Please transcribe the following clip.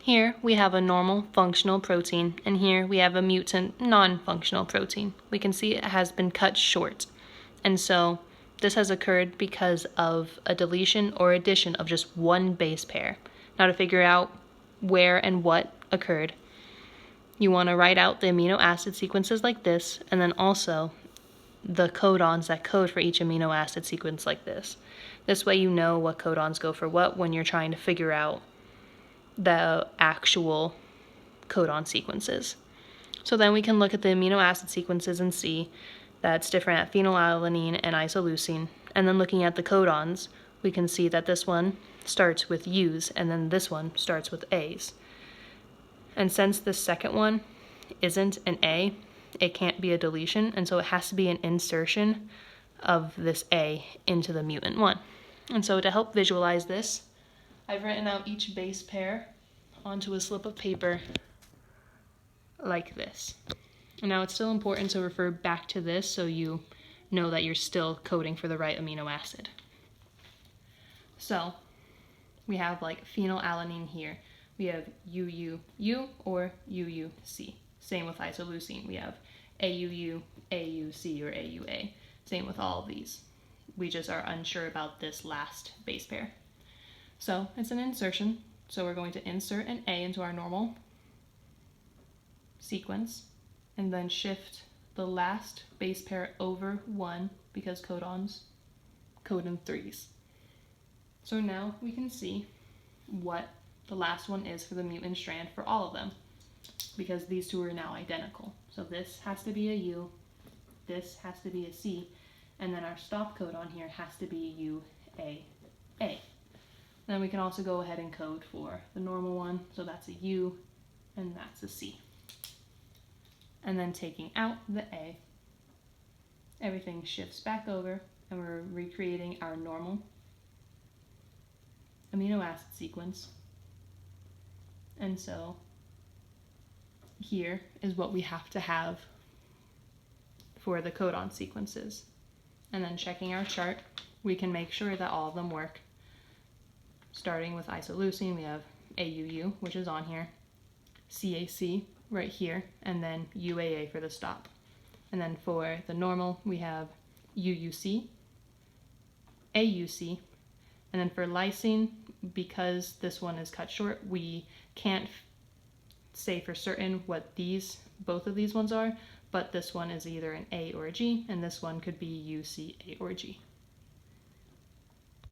Here we have a normal functional protein, and here we have a mutant non-functional protein. We can see it has been cut short, and so this has occurred because of a deletion or addition of just one base pair. Now, to figure out where and what occurred, you want to write out the amino acid sequences like this, and then also the codons that code for each amino acid sequence like this. This way you know what codons go for what when you're trying to figure out the actual codon sequences. So then we can look at the amino acid sequences and see that it's different at phenylalanine and isoleucine. And then looking at the codons, we can see that this one starts with U's and then this one starts with A's. And since this second one isn't an A, it can't be a deletion, and so it has to be an insertion of this A into the mutant one. And so to help visualize this, I've written out each base pair onto a slip of paper like this. And now it's still important to refer back to this so you know that you're still coding for the right amino acid. So we have like phenylalanine here. We have UUU or UUC. Same with isoleucine. We have AUU, AUC, or AUA. Same with all of these. We just are unsure about this last base pair. So it's an insertion. So we're going to insert an A into our normal sequence and then shift the last base pair over 1 because codons code in 3s. So now we can see what the last one is for the mutant strand for all of them, because these two are now identical. So this has to be a U, this has to be a C, and then our stop codon here has to be UAA. Then we can also go ahead and code for the normal one, so that's a U and that's a C. And then taking out the A, everything shifts back over and we're recreating our normal amino acid sequence. And so here is what we have to have for the codon sequences. And then checking our chart, we can make sure that all of them work. Starting with isoleucine, we have AUU, which is on here, CAC right here, and then UAA for the stop. And then for the normal, we have UUC, AUC, and then for lysine, because this one is cut short, we can't say for certain what both of these ones are, but this one is either an A or a G, and this one could be UC, A, or G.